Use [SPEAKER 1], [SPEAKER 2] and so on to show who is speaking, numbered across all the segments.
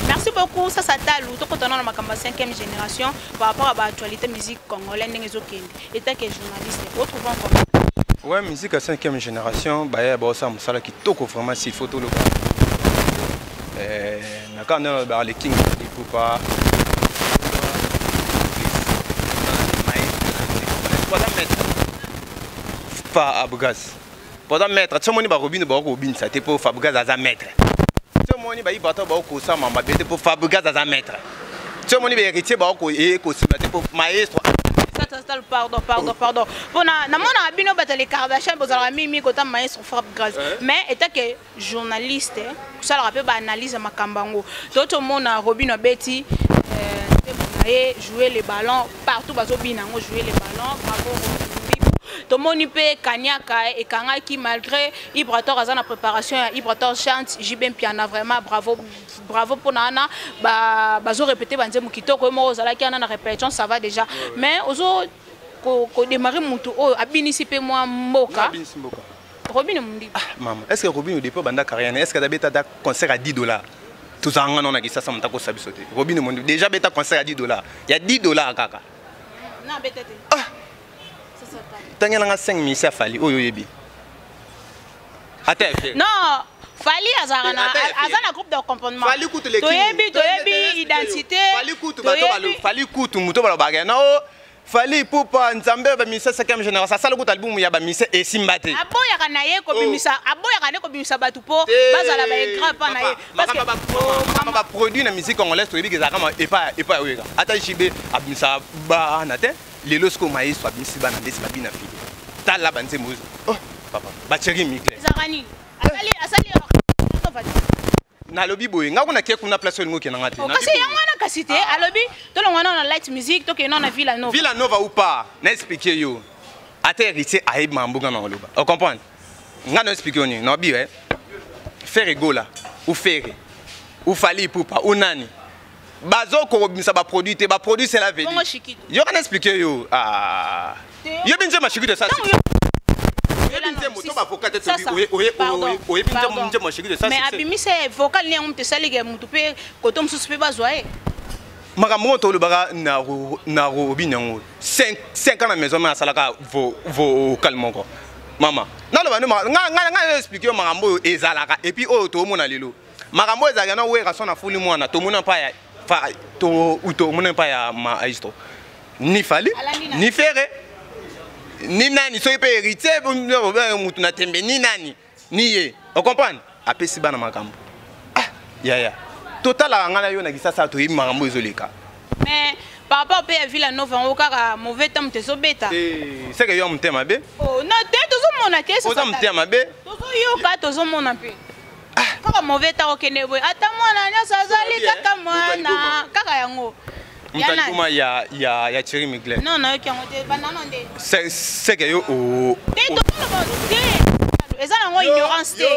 [SPEAKER 1] Merci beaucoup, ça Talou, tout quand on a ma 5e génération par rapport à l'actualité musique congolaise, et tant que journaliste, retrouvons comment.
[SPEAKER 2] Ouais, musique à 5e génération, bah il y a ça musala qui toque vraiment si photo le quand on a les King il faut pas pas Abugaz. Pendant mettre, tout le monde va Robin, ça t'est pour Fabugaz à mettre. Tout le monde va y battre pour ça, ma bête pour Fabugaz à mettre. Tout le monde va hériter pour maestro.
[SPEAKER 1] Pardon. Pour na mona bino batale Kardashian bozala mimi kota maestro Fabugaz. Mais étant que journaliste, ça le rappelle ba analyse makambango. Tout le monde a Robin Betty jouer les ballons partout bazo binango jouer les ballons. Bravo. Tomoni pe Kanyaka et Kangaki malgré Ibrator a la préparation Ibrator chante Jibem Piana vraiment bravo pour Nana bazo répéter banze mukito ko mo zala ki na répétition ça va déjà mais ozo ko démarrer mutu o abinisi pe moi mboka Robin mundi
[SPEAKER 2] maman est-ce que Robin au départ banda carrière est-ce que d'abord ta concert à $10 tout ça on a qui ça mta ko sabi sauter Robin mundi déjà beta concert à $10 il y a $10 kaka
[SPEAKER 1] na betete
[SPEAKER 2] Tangi nanga 5 000 ça fali oyo yebi. Attends.
[SPEAKER 1] Non, fali azana groupe de comportement.
[SPEAKER 2] Fali coûte les
[SPEAKER 1] toyebi identité.
[SPEAKER 2] Fali coûte muto bala baga. Non, fali pour pas nzambe ba misa 5e génération. Ça le coûte album ya ba misa et simbate.
[SPEAKER 1] Aboya kana ye ko bimisa, aboya kana ko bimisa batu po, bazala ba grave pa na ye.
[SPEAKER 2] Parce que mama produit na musique congolaise toyebi ke zakama et pas oyo. Ata chibe abimisa ba na te. Les lorsqu'on maïs soit bien si banandé si babina fille. T'as la bande mouze. Oh papa. Bacheri mikle.
[SPEAKER 1] Zarani. Asali.
[SPEAKER 2] Na lobby boy. Nga kuna kia kuna place ngo ke na ngati.
[SPEAKER 1] Kasi yangwana kasite. A lobby. To lo ngwana na light music. To ke non na Villa Nova.
[SPEAKER 2] Villa Nova ou pas. Na expliquer yo. Ate héritier aïb mambuga na loba. On comprend. Nga no expliquer oni. No bi faire gola ou faire. Ou fali pour pas ou nani. Bazo ko bimisa ba produit te ba produit c'est la vie. Yo kan expliquer yo yo binje mashiki de ça. Yo binje moto ba vocal te oui binje mashiki de ça.
[SPEAKER 1] Mais abimise vocal ni on te salige mutu pe koto msusu pe bazwae.
[SPEAKER 2] Makambo to le baga na Robin 5 ans na maison mais salaka vocal moko. Mama. Na le ba nga expliquer makambo ezalaka et puis o to mona lelo. Makambo ezalaka na we rason na fuli mwana to mona pa ya to mon pas ya maestro ni fali ni ferré ni nani so peut hériter mutu na tembe ni nani ni ye on comprend apesi bana makambo ya total ngala yo na kisasa to yi makambo ezoleka
[SPEAKER 1] mais par rapport à Villa Nova on ka mauvais temps te so beta
[SPEAKER 2] c'est que yo mtema be
[SPEAKER 1] oh na te to so mona te
[SPEAKER 2] so mtema be
[SPEAKER 1] to so yo ka to so mona pe kaka mauvais temps okene boy ata mwana nya sazali kaka mwana kaka yango
[SPEAKER 2] mutali kuma ya Thierry Mugler
[SPEAKER 1] non yango te banana nde
[SPEAKER 2] c'est que yo o
[SPEAKER 1] te to ba te eza nango ignorance te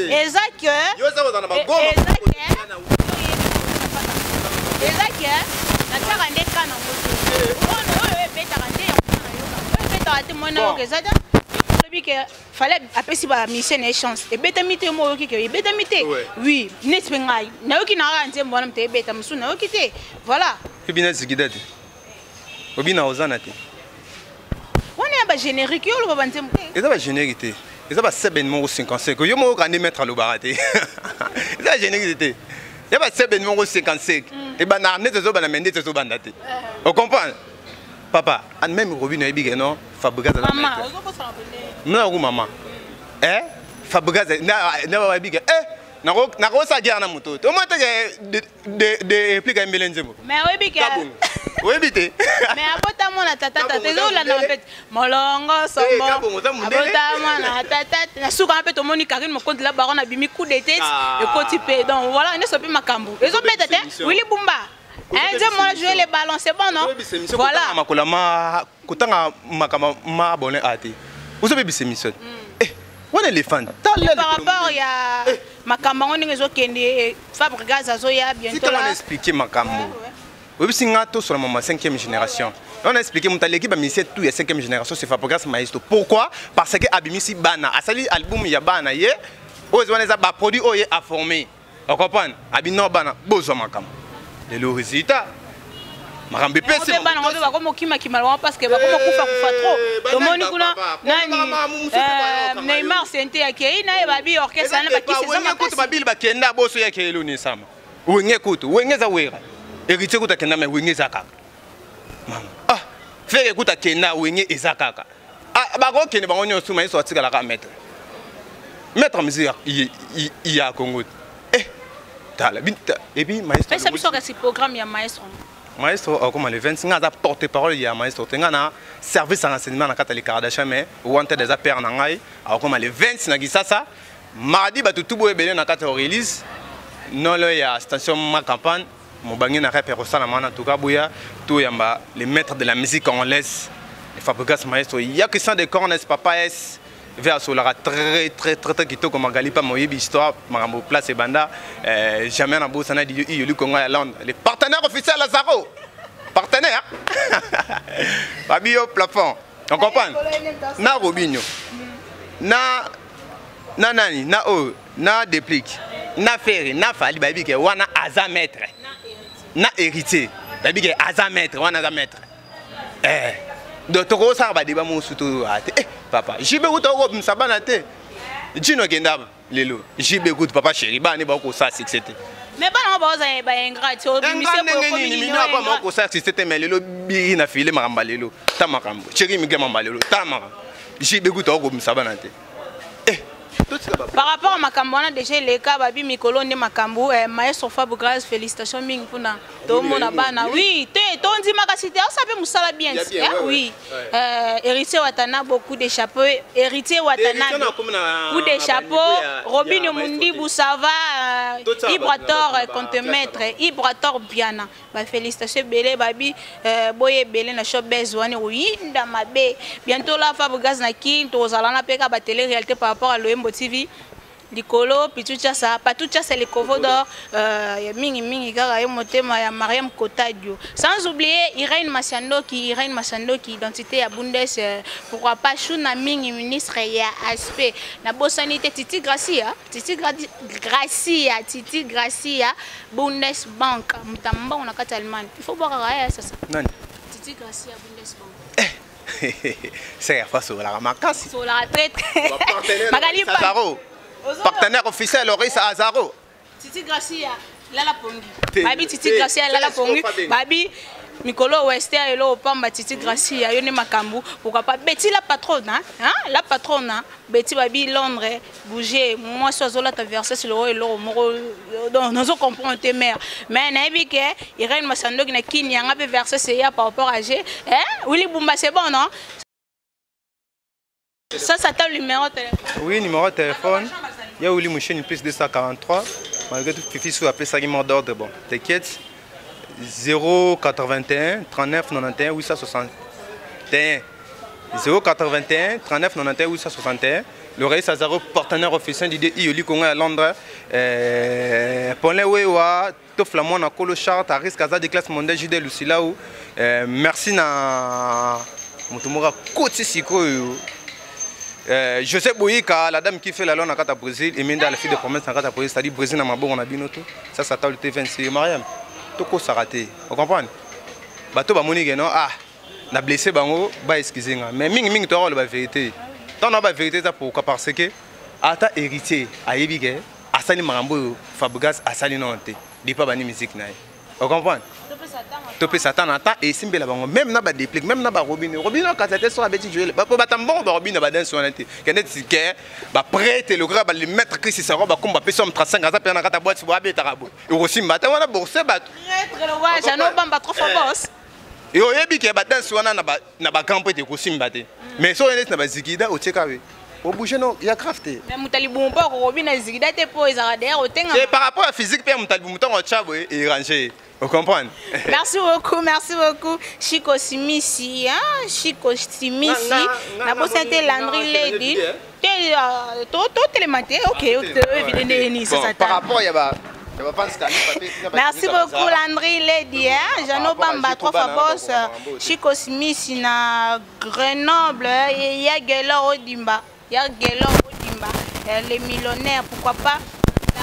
[SPEAKER 1] eza que
[SPEAKER 2] yo za bozana ba goma
[SPEAKER 1] eza que na tsaka nde kana ngo oyo beta kande yo beta te mona ko eza que fallait appeler ba mission et chance et beta mité mo yoki ke beta mité oui net pengai na yoki na ranze mbona mté beta musu na yoki te voilà
[SPEAKER 2] kibina zigidade obina ozana te
[SPEAKER 1] on est ba générique yo lo ba nze mté
[SPEAKER 2] eza ba générique te eza ba 7 numéro 55 yo mo ka ne mettre lo baraté eza générique te ya ba 7 numéro 55 et ba na net zo ba na mende zo ba ndate on comprend papa and même Robin ebige non Fabugaz na
[SPEAKER 1] maman ozo ko sa
[SPEAKER 2] non maman Fabugaz na ba ebige na ko sa dia na moto to mo te de réplique mbelenze
[SPEAKER 1] mais ebige
[SPEAKER 2] obite
[SPEAKER 1] mais abota mona tata tezo la na pete molongo sombo abota mona tata na suka na pete moni Karine mo compte la baron na bimi coup de tête et côté pe donc voilà ne so pe makambo ezo pete te Willy Bumba moi jouer les ballons, c'est bon non? Voilà.
[SPEAKER 2] Kotanga makama ma abonné à ti. Vous avez bis émission. On est les fans.
[SPEAKER 1] Par rapport ya makamba on ngezo kende Fabregas azo ya bientôt là.
[SPEAKER 2] Si tu m'as expliqué makamba. Oui, si ngato sur la 5e génération. On a expliqué mon l'équipe a mis tout ya 5e génération c'est Fabregas Maestro. Pourquoi? Parce que Abimisi Bana, asali album ya Bana ye, aux ba produit oye a formé. On comprend? Abino bana bozo makam. Le résultat. Marambe pese.
[SPEAKER 1] On bana on va comme kima kimalwa parce que va comme kufa trop. To moni kuna nani Neymar sente yake ina babi orchestre na bakisi sama
[SPEAKER 2] kutu babili bakenda boso yake eloni sama. Wenge kutu, wenge za wera. Héritier kuta kenda me wenge za kaka. Mama. Ah, faire kuta kenda wenge eza kaka. Ah, bako kende bango nyosu ma iso atika la ka maître. Maître musique il y a Congo. Et puis maestro.
[SPEAKER 1] Mais ça biso ka si programme ya maestro.
[SPEAKER 2] Maestro comme le 25 ans porte-parole il y a maestro tengana service en enseignement na kata le Kardashian mais wante des affaires na ngai comme le 20 na gisasa mardi ba tutu boye bele na kata release non le ya station ma campagne mon bangi na repère ça na mana tuka boya tout yamba les maîtres de la musique congolaise les Fabrigas maestro il y a que ça de cornes papa S vers Solara très kitoko magali pas moyebi histoire marambo place banda jamais na bosana di yulu Congo à Londres les partenaires officiels à Zaro partenaire Fabio plafond on comprend na Robinho na nani na o na déplique na ferry na fali babi ke wana aza maître na héritier babi ke aza maître wana aza maître Docteur ça va débat mon surtout papa j'ai besoin de robe sabana te Gino Gendab lelo j'ai besoin de papa chéri ba ne ba ko ça c'était
[SPEAKER 1] mais ba na ba za ba ingrate o bi mise ko
[SPEAKER 2] ni ba ma ko ça c'était mais lelo bi na file maramba lelo ta makambo chéri mi gamba lelo ta makambo j'ai besoin de robe sabana te
[SPEAKER 1] par rapport à Makambo, on a déjà les cas, Babi Mikolo, ne Makambo, Maestro Fabrigas, félicitations, Ming Puna, tout le monde a bana. Oui, tu on dit Makasité, on savait Moussala bien. Oui, héritier Watana, beaucoup de chapeaux, héritier Watana, beaucoup de chapeaux, Robin Mundi, Boussava, Ibrator, contre-maître, Ibrator Biana. Félicitations, Belé, Babi, Boye Belé, na shop Bezouane, oui, Ndamabe. Bientôt là, Fabrigas Nakin, Tozalana Peka, télé réalité par rapport à l'OMBO TV. Dikolo, Pitucha ça, Patucha c'est le Covodor, Mingi Gara, Motema, ya Mariam Kotadio. Sans oublier Irène Massando qui identité à Bundes, pourquoi pas Chouna Mingi ministre ya aspect. La bossanité Titi Gracia, Titi Gracia, Bundes Bank, Mutamba on a quatre Allemagne. Il faut boire à ça.
[SPEAKER 2] Non.
[SPEAKER 1] Titi Gracia Bundes Bank.
[SPEAKER 2] C'est pas sur la ramacasse.
[SPEAKER 1] Sur la traite. Magali
[SPEAKER 2] partenaire officiel Loris Azaro.
[SPEAKER 1] Titi Gracia, Lala Pongi. Babi Titi Gracia, Lala Pongi. Babi Mikolo Wester et l'eau Pamba Titi Gracia, Yone Makambu. Pourquoi pas Betty la patronne, hein? La patronne, Betty Babi Londres, bouger. Moi, je suis là, tu as versé sur le haut et l'eau. Nous comprenons tes mères. Mais Nabi, Irène Massando qui n'a qu'une yanga versé c'est par rapport à G. Hein? Willy Bumba, c'est bon, non? Ça, c'est ton numéro de téléphone? Oui,
[SPEAKER 2] numéro de téléphone. Il y a Willy Mouchen, plus 243. Malgré tout, Fifi sous appelé ça qui m'a d'ordre. Bon, t'inquiète. 081 39 91 861. 081 39 91 861. Le Reis Azaro, partenaire officiel d'idée Ioli Congo à Londres. Paulin Wewa, Toflamon à Colo Chart, à risque de classe mondiale Judée Lucilaou. Merci à Moutoumora Koti Siko. Joseph Boyika, la dame qui fait la loi au Brésil, et Minda, la fille de promesse au Brésil, c'est-à-dire Brésil, dans ma on a bien tout. Ça, ça t'a le T26. Mariam, tout ça raté. Vous comprenez? Bateau, bah, Monique, non? Ah, na blessé, bango, bah, excusez-moi. Mais Ming, tu as la vérité. Tant la vérité, c'est pourquoi? Parce que, à ta héritier, à Yébigué, à Sali Marambo, Fabrigas, à Sali Nanté, n'est pas banni musique. Vous comprenez? Topé Satan attend et Simbe la bango même na ba déplique même na ba Robinho quand c'était sur la bêtise jouer ba tambo ba Robinho ba dans son été kenet ticket ba prête le gras ba le mettre Chris ça ba komba pe somme 35 za pe na kata boîte ba be tarabo et aussi mata wana bourse ba
[SPEAKER 1] prêtre le roi jano bamba trop fort boss
[SPEAKER 2] et oyebi ke ba dans wana na ba camp te ko simba te mais so ene na ba zikida o tekawe au bouger non il y a crafté
[SPEAKER 1] mais Moutalibou pas Robinho zikida te po ezara derrière o tenga
[SPEAKER 2] c'est par rapport à physique pe Moutalibou muton o chabo et ranger. Vous comprenez?
[SPEAKER 1] Merci beaucoup. Chico Simisi, hein? Chico Simisi. La bosse était Landry Lady. Tout les matins, ok, évidemment,
[SPEAKER 2] par rapport, il y a
[SPEAKER 1] merci beaucoup, Landry Lady. Jeannot Bamba, trois fois boss. Chico Simisi, na Grenoble, il y a Gelor Odimba. Les millionnaires, pourquoi pas?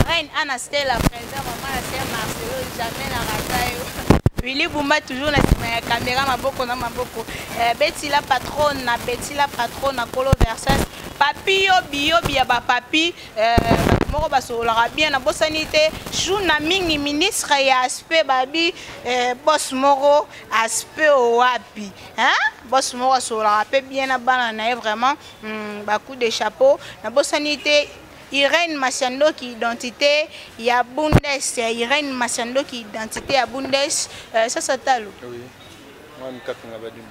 [SPEAKER 1] reine Anna Stella président maman la sœur Marcelo jamais na ratayo Willy Bumba toujours na caméra maboko na maboko Betty la patronne na Colo Versace papi yo bio bia ba papi moko basolaka bien na bosanité jouna mingi ministre ya aspect babi boss moko aspect owapi hein boss moko asolaka pe bien na bana na vraiment ba coup de chapeau na bosanité Irène Masiando qui identité ya Bundes Irène Masiando qui identité ya Bundes ça s'attale oui moi mikafinga badim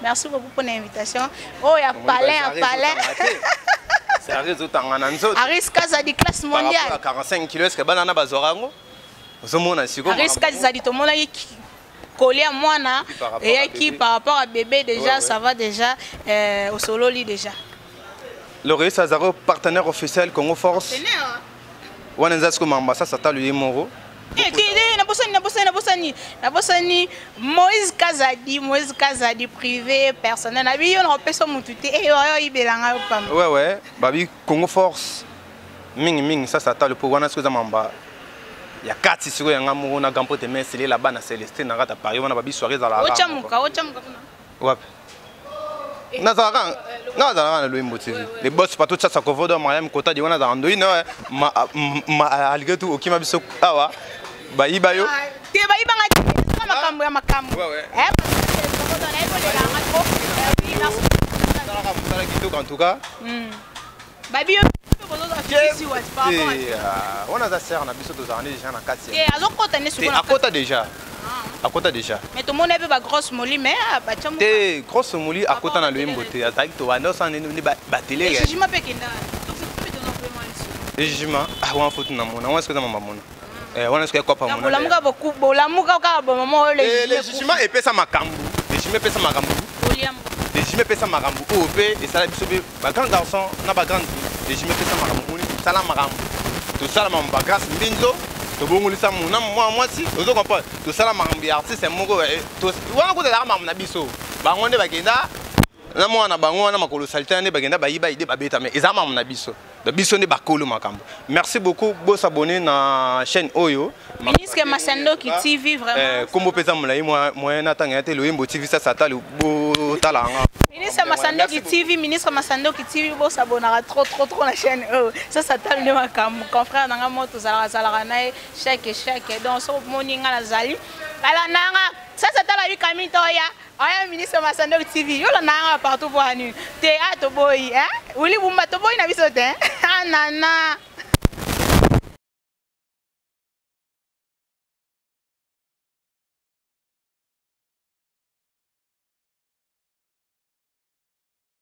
[SPEAKER 1] merci beaucoup pour l'invitation oh ya palais
[SPEAKER 2] c'est à réseau tangana nzoto
[SPEAKER 1] Aris Kaza di classe mondiale
[SPEAKER 2] 45 kg est-ce que banana bazorango ozomona siko
[SPEAKER 1] Aris Kaza di tomona collé à moi et qui par rapport à bébé déjà ça va déjà au solo lit déjà
[SPEAKER 2] Laurie Sazaro, partenaire officiel Congo Force. Wanenzasko Mambasa, ça t'a lui Moro. Moïse Kazadi privé personnel. Ouais, Babi Congo Force. Ming, ça t'a le pour Wanenzasko Mamba. Il y a 4 sur un amour, on a gampote mais c'est là-bas, na Célestine, na Rata Paris, on a Babi soirée dans la rue. Ouais. Nazara le motif les boss pas tout ça covo dans Mariam Kota di wana za ndoino ma algetu okima biso awa ba ibayo
[SPEAKER 1] te ba ibanga makambo ya makambo
[SPEAKER 2] en tout cas
[SPEAKER 1] babi
[SPEAKER 2] on a za serre na biso tozarani déjà na kati
[SPEAKER 1] azokota ne
[SPEAKER 2] sur akota déjà à côté déjà.
[SPEAKER 1] Mais tout le monde avait grosse molly mais
[SPEAKER 2] grosse molly à côté dans le mbote azaki to wana sans ni batele
[SPEAKER 1] ya. Jima pekenda. Donc c'est plus de non vraiment ici.
[SPEAKER 2] Jima ah wa fotu na mona. Est-ce que maman mona? On est-ce que quoi pas mona?
[SPEAKER 1] La muka beaucoup la muka ka ba maman
[SPEAKER 2] le jima et pesa makambu. Le jima pesa makambu. Le jima pesa makambu. O pe et ça la biso ba grand garçon na ba grande. Le jima pesa makambu. Ça la makambu. Tout ça la mamba grâce mbinzo. To bongolisa muna moi si ozo comprendre to sala makambi artiste moko to wana ko la mamu na biso bango nde bakenda na mwana bango na makolo salita nde bakenda bayiba ide babeta mais eza mamu na biso de biso nde bakolo makambo. Merci beaucoup bo s'abonner na chaîne Oyo
[SPEAKER 1] Ministre Masando qui TV vraiment
[SPEAKER 2] kombo pesa mulai moi na tanga te loyembo TV ça sata le bo talanga
[SPEAKER 1] Ministre Masando qui TV Ministre Masando qui TV bo s'abonnera trop la chaîne ça sata le makambo confrère nanga moto zala na chaque donc so moninga la zali ala nanga ça sata la 8 kami toya aya Ministre Masando TV yo la nanga partout pour anu te ato boy hein Willy Bumba to boy na biso te nana